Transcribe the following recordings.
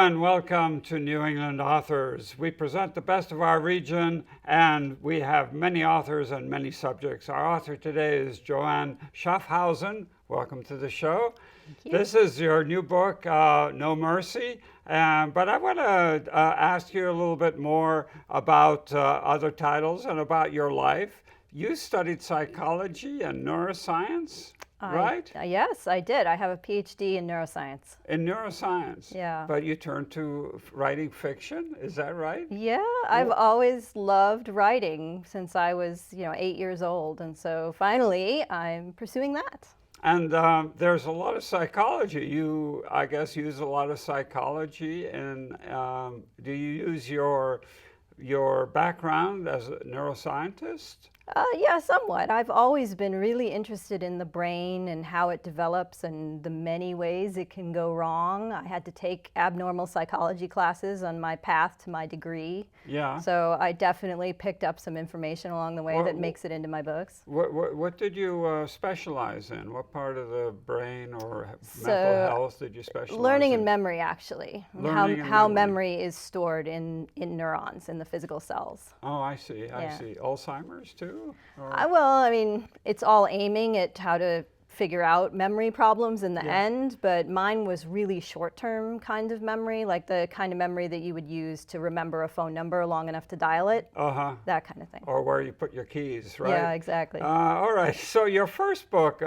and welcome to New England Authors. We present the best of our region, and we have many authors and many subjects. Our author today is Joanna Schaffhausen. Welcome to the show. Thank you. This is your new book, No Mercy, but I want to ask you a little bit more about other titles and about your life. You studied psychology and neuroscience, right? Yes, I did. I have a PhD in neuroscience. In neuroscience? Yeah. But you turned to writing fiction, is that right? Yeah, I've always loved writing since I was, 8 years old. And so finally, I'm pursuing that. And there's a lot of psychology. You, I guess, use a lot of psychology. And do you use your background as a neuroscientist? Yeah, somewhat. I've always been really interested in the brain and how it develops and the many ways it can go wrong. I had to take abnormal psychology classes on my path to my degree. Yeah. So I definitely picked up some information along the way that makes it into my books. What did you specialize in? What part of the brain or mental health did you specialize in? Learning and memory, actually. How memory is stored in neurons, in the physical cells. Oh, I see. I see. Alzheimer's too? It's all aiming at how to figure out memory problems in the end, but mine was really short-term kind of memory, like the kind of memory that you would use to remember a phone number long enough to dial it, that kind of thing. Or where you put your keys, right? Yeah, exactly. All right, so your first book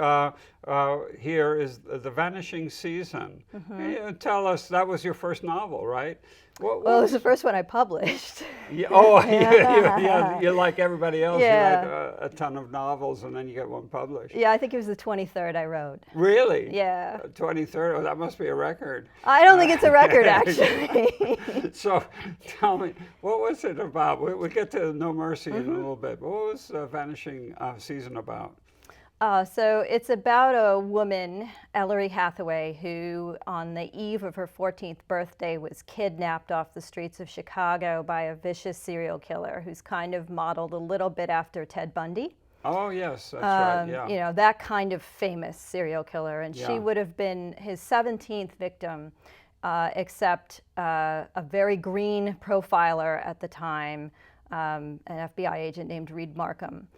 here is The Vanishing Season. Mm-hmm. Tell us, that was your first novel, right? Well, it was the first one I published. Yeah, you like everybody else, you write a ton of novels and then you get one published. Yeah, I think it was the 23rd I wrote. Really? Yeah. 23rd? Oh, that must be a record. I don't think it's a record, actually. So tell me, what was it about? We'll get to No Mercy in a little bit. What was Vanishing Season about? So it's about a woman, Ellery Hathaway, who on the eve of her 14th birthday was kidnapped off the streets of Chicago by a vicious serial killer who's kind of modeled a little bit after Ted Bundy. Oh, yes, that's right, yeah. That kind of famous serial killer. And she would have been his 17th victim, except a very green profiler at the time, an FBI agent named Reed Markham.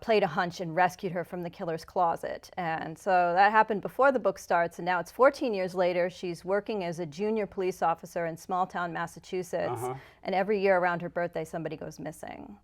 Played a hunch and rescued her from the killer's closet. And so that happened before the book starts, and now it's 14 years later. She's working as a junior police officer in small town Massachusetts, and every year around her birthday, somebody goes missing.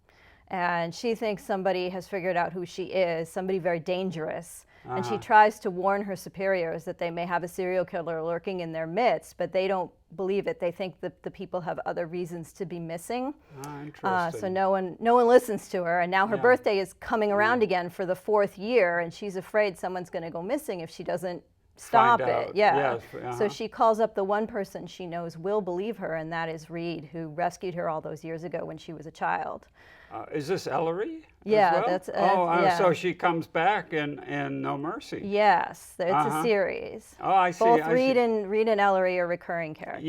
And she thinks somebody has figured out who she is, somebody very dangerous. And she tries to warn her superiors that they may have a serial killer lurking in their midst, but they don't believe it. They think that the people have other reasons to be missing. Interesting. So no one listens to her. And now her birthday is coming around again for the 4th year, and she's afraid someone's going to go missing if she doesn't stop it. Yes, So she calls up the one person she knows will believe her, and that is Reed, who rescued her all those years ago when she was a child. Is this Ellery? Yeah, as well? that's so she comes back in No Mercy. Yes, it's a series. Oh, I see. Both Reed and Ellery are recurring characters.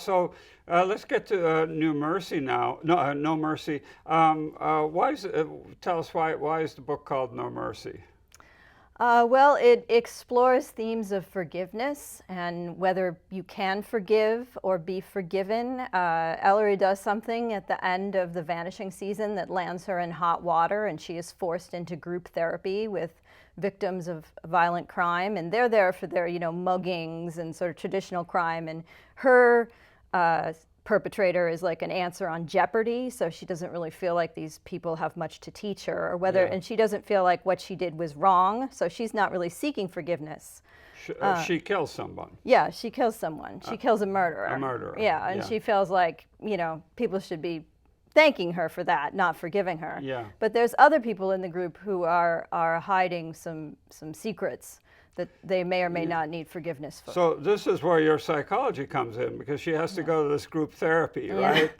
So let's get to New Mercy now. No Mercy. Tell us why is the book called No Mercy? Well, it explores themes of forgiveness and whether you can forgive or be forgiven. Ellery does something at the end of the Vanishing Season that lands her in hot water, and she is forced into group therapy with victims of violent crime, and they're there for their, muggings and sort of traditional crime, and her perpetrator is like an answer on Jeopardy, so she doesn't really feel like these people have much to teach her, and she doesn't feel like what she did was wrong, so she's not really seeking forgiveness. She kills someone. Yeah, she kills someone. She kills a murderer. A murderer. Yeah, and she feels like, people should be thanking her for that, not forgiving her. Yeah. But there's other people in the group who are hiding some secrets that they may or may not need forgiveness for. So this is where your psychology comes in, because she has to go to this group therapy, right?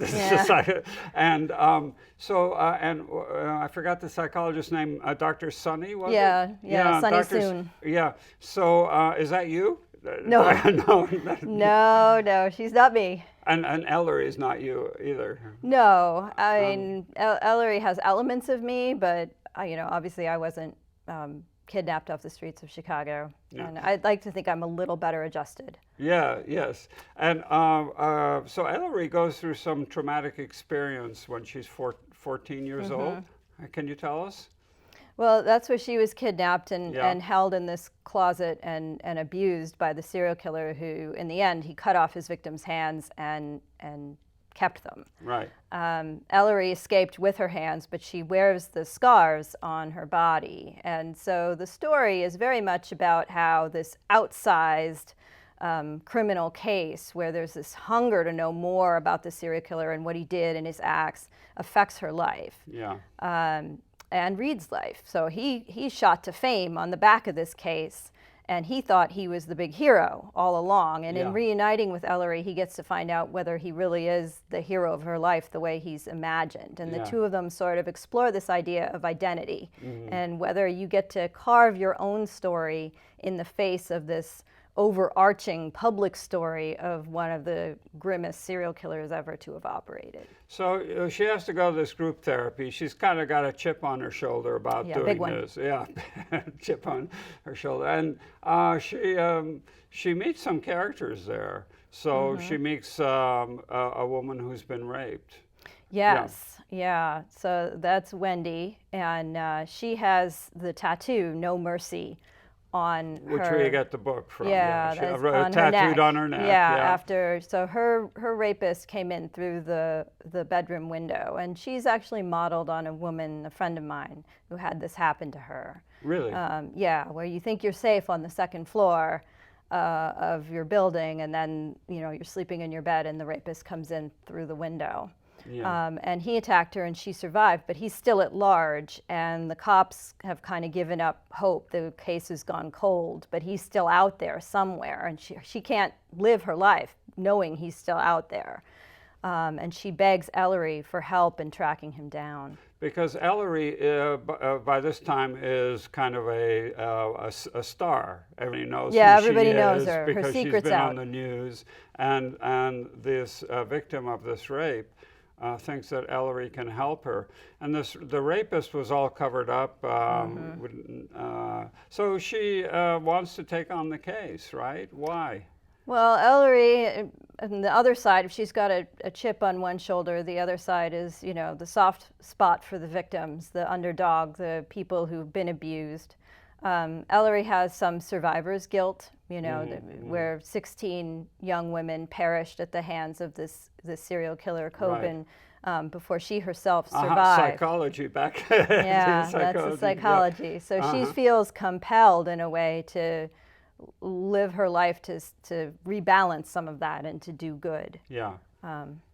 And I forgot the psychologist's name, Dr. Sunny, was it? Yeah, Sunny Soon. Yeah, so is that you? No. No, she's not me. And Ellery is not you either. No, I mean, Ellery has elements of me, but obviously I wasn't kidnapped off the streets of Chicago. Yeah. And I'd like to think I'm a little better adjusted. Yeah, yes. And so Ellery goes through some traumatic experience when she's 14 years old. Can you tell us? Well, that's where she was kidnapped and, Yeah. and held in this closet and abused by the serial killer who, in the end, he cut off his victims' hands and kept them. Right. Ellery escaped with her hands, but she wears the scars on her body. And so the story is very much about how this outsized criminal case, where there's this hunger to know more about the serial killer and what he did and his acts, affects her life. Yeah. And Reed's life. So he shot to fame on the back of this case, and he thought he was the big hero all along. And in reuniting with Ellery, he gets to find out whether he really is the hero of her life the way he's imagined. And the two of them sort of explore this idea of identity and whether you get to carve your own story in the face of this overarching public story of one of the grimmest serial killers ever to have operated. So she has to go to this group therapy. She's kind of got a chip on her shoulder about doing big one. this. Yeah, chip on her shoulder. And she meets some characters there. So she meets a woman who's been raped. Yes, yeah. So that's Wendy, and she has the tattoo, No Mercy, on Which her. where you get the book from. Yeah, She that's wrote on her tattooed neck. on her neck. Yeah, after, so her rapist came in through the bedroom window, and she's actually modeled on a woman, a friend of mine, who had this happen to her. Really? Yeah, where you think you're safe on the second floor of your building, and then you're sleeping in your bed, and the rapist comes in through the window. Yeah. And he attacked her and she survived, but he's still at large, and the cops have kind of given up hope. The case has gone cold, but he's still out there somewhere, and she can't live her life knowing he's still out there. And she begs Ellery for help in tracking him down. Because Ellery, by this time, is kind of a star. Everybody knows who everybody she knows is her. Her because secret's she's been out on the news. And this victim of this rape thinks that Ellery can help her. And the rapist was all covered up. So she wants to take on the case, right? Why? Well, Ellery, on the other side, if she's got a chip on one shoulder, the other side is, the soft spot for the victims, the underdog, the people who've been abused. Ellery has some survivor's guilt, where 16 young women perished at the hands of this serial killer, Coben, before she herself survived. Psychology back. Yeah, that's the psychology. Yeah. So she feels compelled in a way to live her life to rebalance some of that and to do good. Yeah.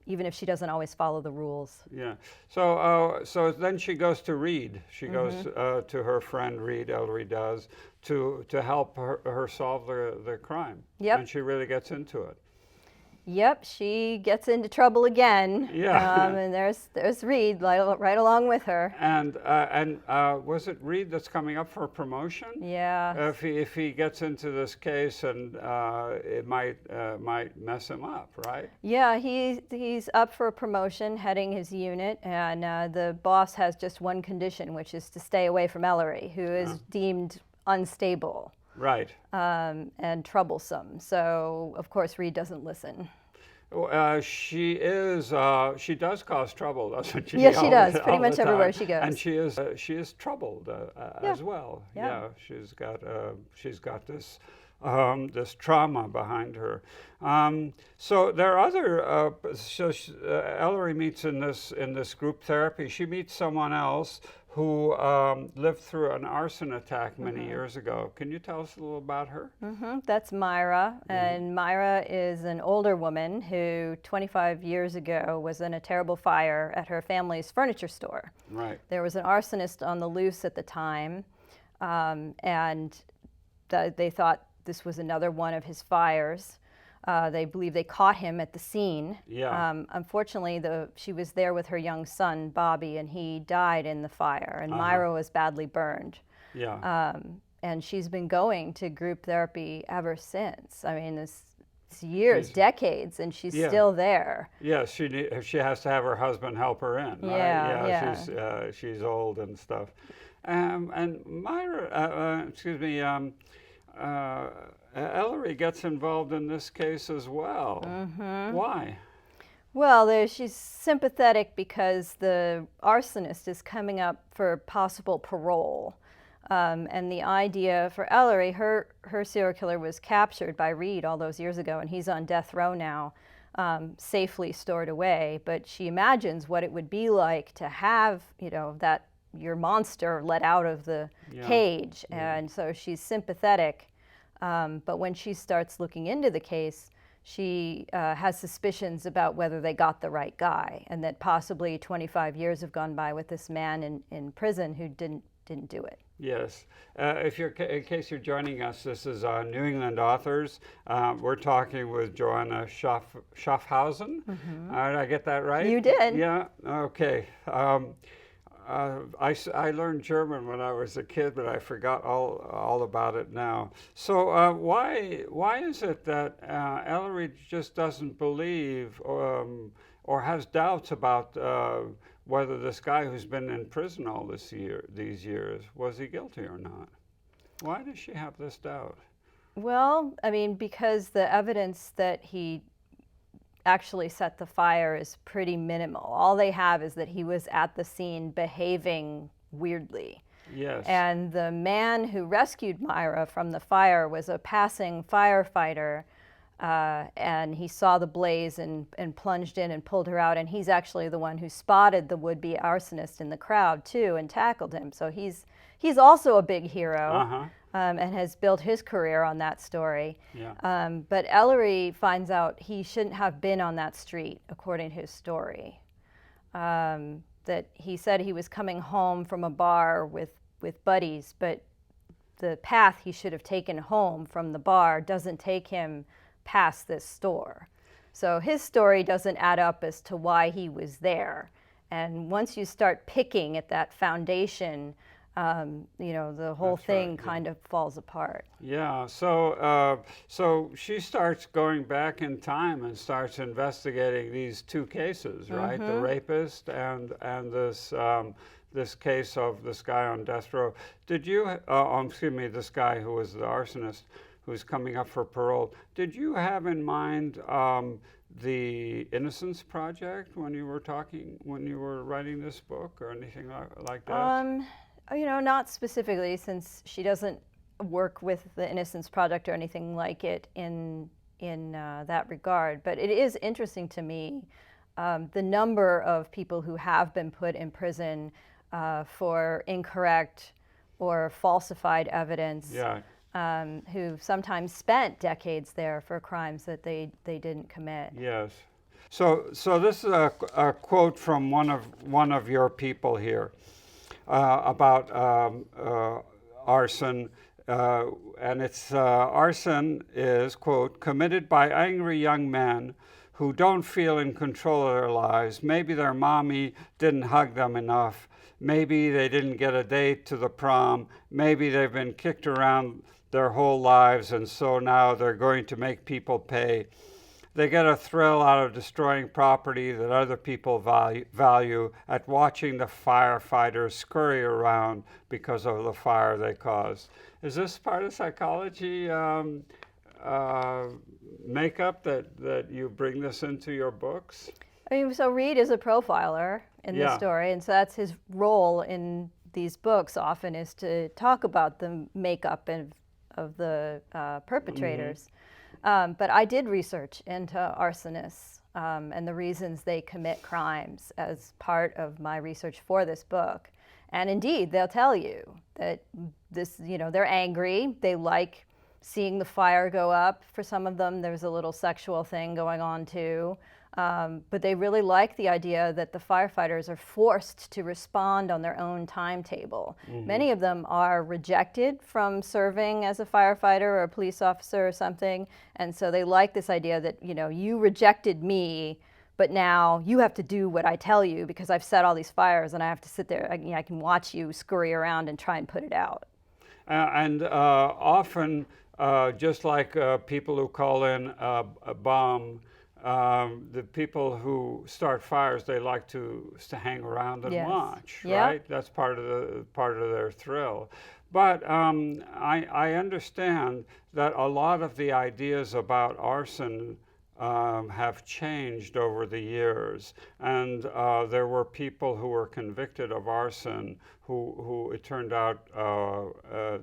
Even if she doesn't always follow the rules. Yeah. So then she goes to Reed. She goes to her friend Reed, Ellery does, to help her solve the crime. Yep. And she really gets into it. Yep, she gets into trouble again. Yeah. And there's Reed right along with her. And was it Reed that's coming up for promotion? Yeah. If he gets into this case, and it might mess him up, right? Yeah, he's up for a promotion, heading his unit, and the boss has just one condition, which is to stay away from Ellery, who is deemed unstable. Right. And troublesome. So, of course, Reed doesn't listen. She does cause trouble, doesn't she? Yes, she does. Pretty much everywhere she goes. And she is troubled as well. Yeah. She's got this this trauma behind her. So there are other. Ellery meets in this group therapy. She meets someone else who lived through an arson attack many years ago. Can you tell us a little about her? That's Myra, and Myra is an older woman who 25 years ago was in a terrible fire at her family's furniture store. Right. There was an arsonist on the loose at the time, and they thought this was another one of his fires. They believe they caught him at the scene. Yeah. Unfortunately, she was there with her young son, Bobby, and he died in the fire, and Myra was badly burned. Yeah. And she's been going to group therapy ever since. I mean, it's years, decades, and she's still there. Yeah, she has to have her husband help her in. Right? Yeah. She's old and stuff. And Myra, Ellery gets involved in this case as well. Why? Well, she's sympathetic because the arsonist is coming up for possible parole. And the idea for Ellery, her serial killer was captured by Reed all those years ago, and he's on death row now, safely stored away. But she imagines what it would be like to have, that your monster let out of the cage. And so she's sympathetic. But when she starts looking into the case, she has suspicions about whether they got the right guy, and that possibly 25 years have gone by with this man in prison who didn't do it. Yes. In case you're joining us, this is New England Authors. We're talking with Joanna Schaffhausen. Did I get that right? You did. Yeah. Okay. I learned German when I was a kid, but I forgot all about it now. So why is it that Ellery just doesn't believe or has doubts about whether this guy who's been in prison all these years, was he guilty or not? Why does she have this doubt? Well, I mean, because the evidence that he actually set the fire is pretty minimal. All they have is that he was at the scene behaving weirdly. Yes. And the man who rescued Myra from the fire was a passing firefighter, and he saw the blaze and plunged in and pulled her out, and he's actually the one who spotted the would-be arsonist in the crowd too and tackled him. So he's also a big hero. And has built his career on that story. Yeah. But Ellery finds out he shouldn't have been on that street, according to his story. That he said he was coming home from a bar with buddies, but the path he should have taken home from the bar doesn't take him past this store. So his story doesn't add up as to why he was there. And once you start picking at that foundation, the whole thing kind of falls apart. Yeah. So she starts going back in time and starts investigating these two cases, right? The rapist and this case of this guy on death row. Did you? This guy who was the arsonist, who's coming up for parole. Did you have in mind the Innocence Project when you were writing this book, or anything like that? Not specifically, since she doesn't work with the Innocence Project or anything like it in that regard. But it is interesting to me the number of people who have been put in prison for incorrect or falsified evidence, who sometimes spent decades there for crimes that they didn't commit. Yes. So this is a quote from one of your people here. About arson, and it's arson is, quote, committed by angry young men who don't feel in control of their lives. Maybe their mommy didn't hug them enough. Maybe they didn't get a date to the prom. Maybe they've been kicked around their whole lives, and so now they're going to make people pay. They get a thrill out of destroying property that other people value at watching the firefighters scurry around because of the fire they caused. Is this part of psychology makeup that you bring this into your books? I mean, so Reed is a profiler in the story, and so that's his role in these books often, is to talk about the makeup of the perpetrators. But I did research into arsonists and the reasons they commit crimes as part of my research for this book. And indeed, they'll tell you that they're angry. They like seeing the fire go up. For some of them, there's a little sexual thing going on too. But they really like the idea that the firefighters are forced to respond on their own timetable. Many of them are rejected from serving as a firefighter or a police officer or something, and so they like this idea that, you rejected me, but now you have to do what I tell you because I've set all these fires and I have to sit there. I can watch you scurry around and try and put it out. And often, just like people who call in a bomb, the people who start fires, they like to hang around and Yes. watch, Yep. right? That's part of their thrill. But I understand that a lot of the ideas about arson have changed over the years, and there were people who were convicted of arson who it turned out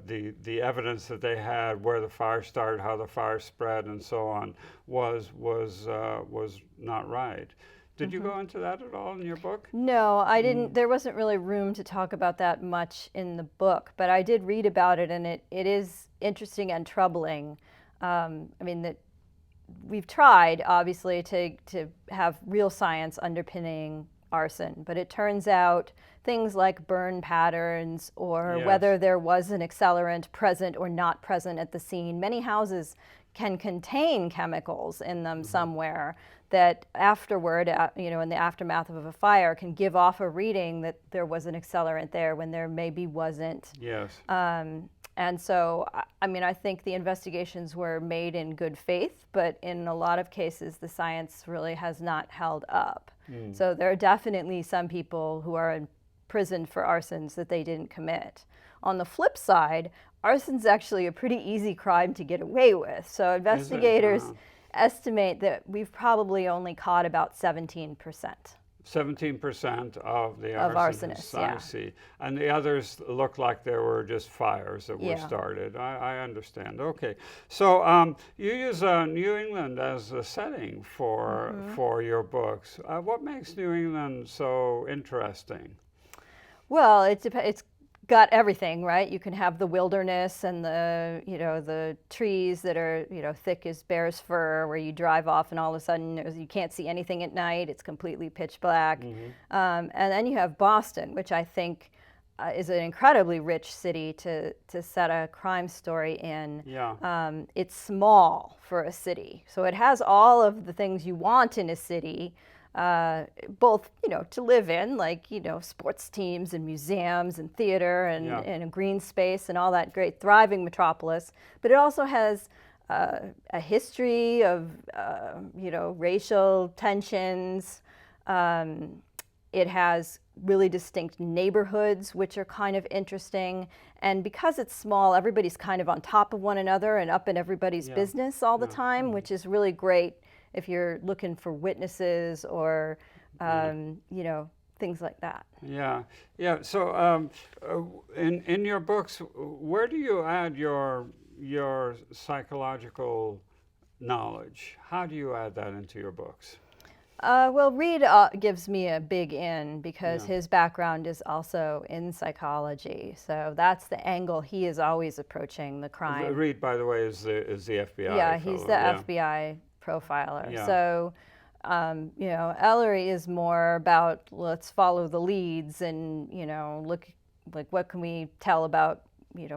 the evidence that they had, where the fire started, how the fire spread, and so on, was not right. Did you go into that at all in your book? No, I didn't. There wasn't really room to talk about that much in the book, but I did read about it, and it is interesting and troubling. I mean, that we've tried, obviously, to have real science underpinning arson, but it turns out things like burn patterns or Yes. whether there was an accelerant present or not present at the scene. Many houses can contain chemicals in them somewhere that afterward, in the aftermath of a fire, can give off a reading that there was an accelerant there when there maybe wasn't. Yes. And so, I mean, I think the investigations were made in good faith, but in a lot of cases, the science really has not held up. So there are definitely some people who are in prison for arsons that they didn't commit. On the flip side, arson's actually a pretty easy crime to get away with. So investigators estimate that we've probably only caught about 17%. 17% of the arsonists, I yeah. see. And the others look like there were just fires that were Yeah. started. I understand. Okay. So you use New England as a setting for your books. What makes New England so interesting? Well, it's got everything, right? You can have the wilderness and the trees that are, thick as bear's fur, where you drive off and all of a sudden you can't see anything at night. It's completely pitch black. And then you have Boston, which I think is an incredibly rich city to set a crime story in. Yeah. It's small for a city, so it has all of the things you want in a city. Both, to live in, like, sports teams and museums and theater and a green space and all that great thriving metropolis. But it also has a history of, racial tensions. It has really distinct neighborhoods, which are kind of interesting. And because it's small, everybody's kind of on top of one another and up in everybody's business all the time, which is really great if you're looking for witnesses or, things like that. Yeah. Yeah. So in your books, where do you add your psychological knowledge? How do you add that into your books? Well, Reed gives me a big in because his background is also in psychology. So that's the angle he is always approaching the crime. Reed, by the way, is the FBI. Yeah, he's the FBI profiler. Yeah. So, Ellery is more about let's follow the leads and, look, like what can we tell about,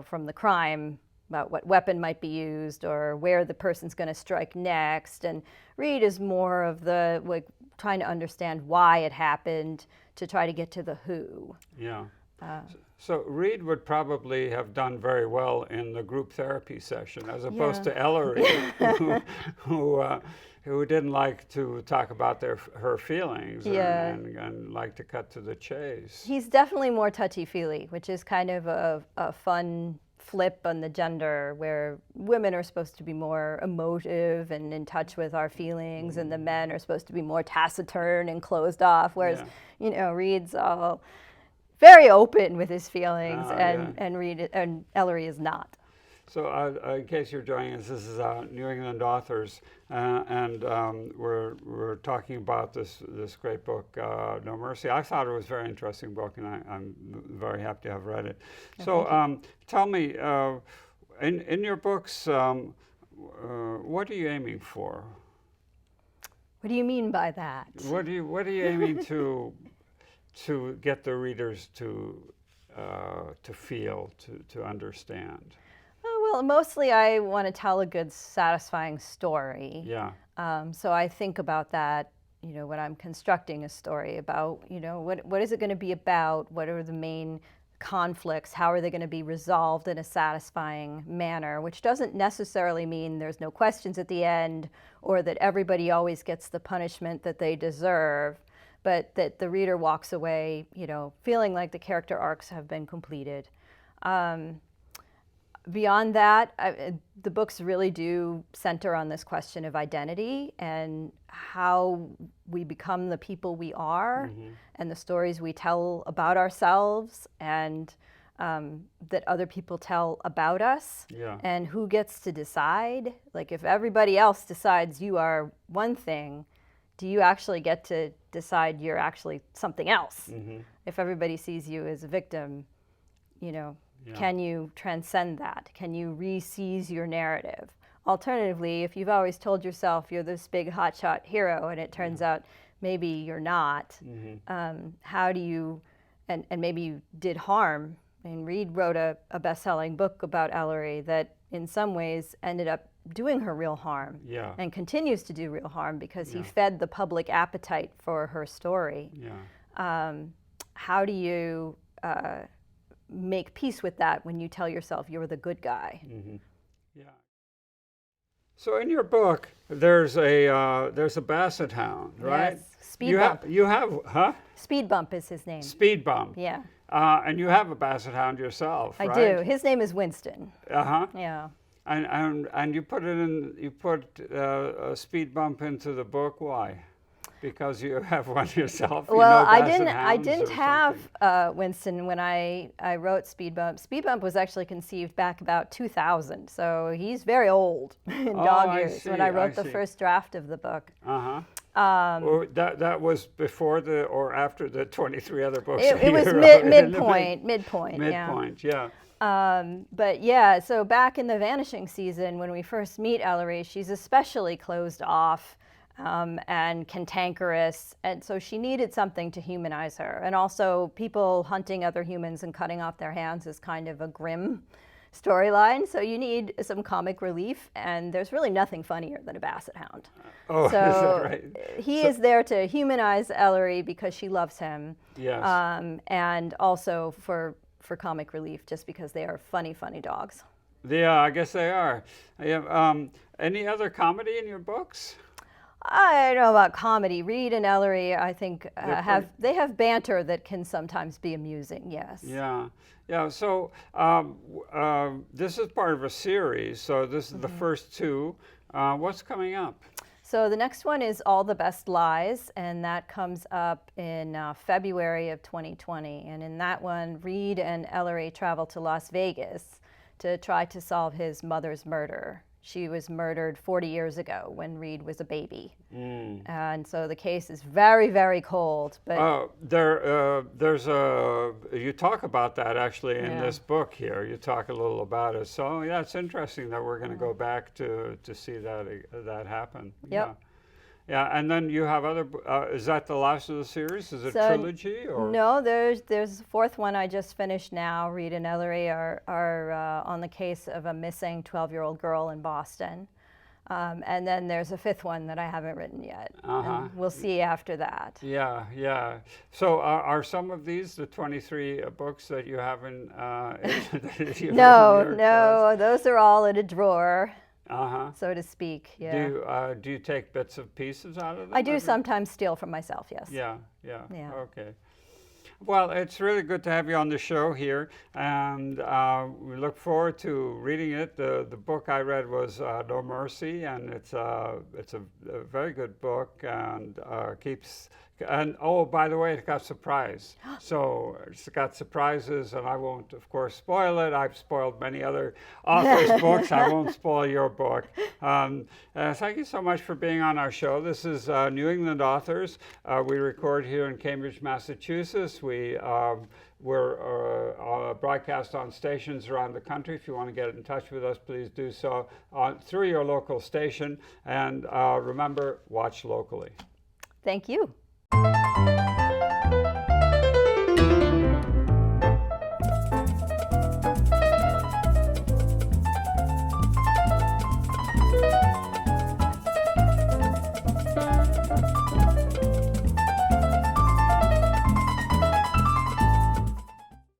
from the crime, about what weapon might be used or where the person's going to strike next. And Reed is more of the, trying to understand why it happened to try to get to the who. Yeah. So Reed would probably have done very well in the group therapy session, as opposed to Ellery, who didn't like to talk about her feelings and like to cut to the chase. He's definitely more touchy-feely, which is kind of a fun flip on the gender, where women are supposed to be more emotive and in touch with our feelings, and the men are supposed to be more taciturn and closed off, whereas Reed's all very open with his feelings, and Ellery is not. So in case you're joining us, this is New England Authors, and we're talking about this great book, No Mercy. I thought it was a very interesting book, and I'm very happy to have read it. So tell me, in your books, what are you aiming for? What do you mean by that? What are you aiming to get the readers to feel, to understand? Well, mostly I want to tell a good, satisfying story. Yeah. So I think about that, when I'm constructing a story about, what is it going to be about? What are the main conflicts, how are they going to be resolved in a satisfying manner, which doesn't necessarily mean there's no questions at the end or that everybody always gets the punishment that they deserve, but that the reader walks away, feeling like the character arcs have been completed. Beyond that, the books really do center on this question of identity and how we become the people we are, and the stories we tell about ourselves, and that other people tell about us, and who gets to decide. Like, if everybody else decides you are one thing, do you actually get to decide you're actually something else? If everybody sees you as a victim, can you transcend that? Can you re-seize your narrative? Alternatively, if you've always told yourself you're this big hotshot hero and it turns out maybe you're not, how do you, and maybe you did harm. I mean, Reed wrote a best-selling book about Ellery that in some ways ended up doing her real harm, and continues to do real harm because he fed the public appetite for her story. How do you make peace with that when you tell yourself you're the good guy? So in your book, there's a basset hound, right? Yes, Speed Bump. You have, Speed Bump is his name. Speed Bump. Yeah. And you have a basset hound yourself, I right? do. His name is Winston. Yeah. And you put a Speed Bump into the book. Why? Because you have one yourself. Well, I didn't have Winston when I wrote Speed Bump. Speed Bump was actually conceived back about 2000, so he's very old in dog years when I wrote the first draft of the book. Well, that was before or after the 23 other books. It was midpoint. Midpoint, yeah. But yeah, so back in the Vanishing season, when we first meet Ellery, she's especially closed off and cantankerous, and so she needed something to humanize her. And also, people hunting other humans and cutting off their hands is kind of a grim storyline, so you need some comic relief, and there's really nothing funnier than a basset hound. Oh, so is that right? He is there to humanize Ellery because she loves him, and also for comic relief, just because they are funny dogs. Yeah, I guess they are. Any other comedy in your books? I don't know about comedy. Reed and Ellery, I think, have banter that can sometimes be amusing. Yes. Yeah. So this is part of a series. So this is the first two. What's coming up? So the next one is All the Best Lies, and that comes up in February of 2020. And in that one, Reed and Ellery travel to Las Vegas to try to solve his mother's murder. She was murdered 40 years ago when Reed was a baby. And so the case is very, very cold. But you talk about that actually in this book here. You talk a little about it. So yeah, it's interesting that we're going to go back to see that happen. Yep. Yeah, and then you have other. Is that the last of the series? Is it a trilogy? Or? No, there's a fourth one I just finished now. Reed and Ellery are on the case of a missing 12-year-old girl in Boston. And then there's a fifth one that I haven't written yet. And we'll see after that. Yeah. So are some of these the 23 books that you haven't? No, those are all in a drawer. So to speak. Yeah. Do you take bits of pieces out of them? I do sometimes steal from myself. Yes. Yeah. Okay. Well, it's really good to have you on the show here, and we look forward to reading it. The book I read was No Mercy, and it's a very good book, and keeps. And oh, by the way, it got surprise. So it's got surprises, and I won't, of course, spoil it. I've spoiled many other authors' books. I won't spoil your book. Thank you so much for being on our show. This is New England Authors. We record here in Cambridge, Massachusetts. We're broadcast on stations around the country. If you want to get in touch with us, please do so through your local station. And remember, watch locally. Thank you.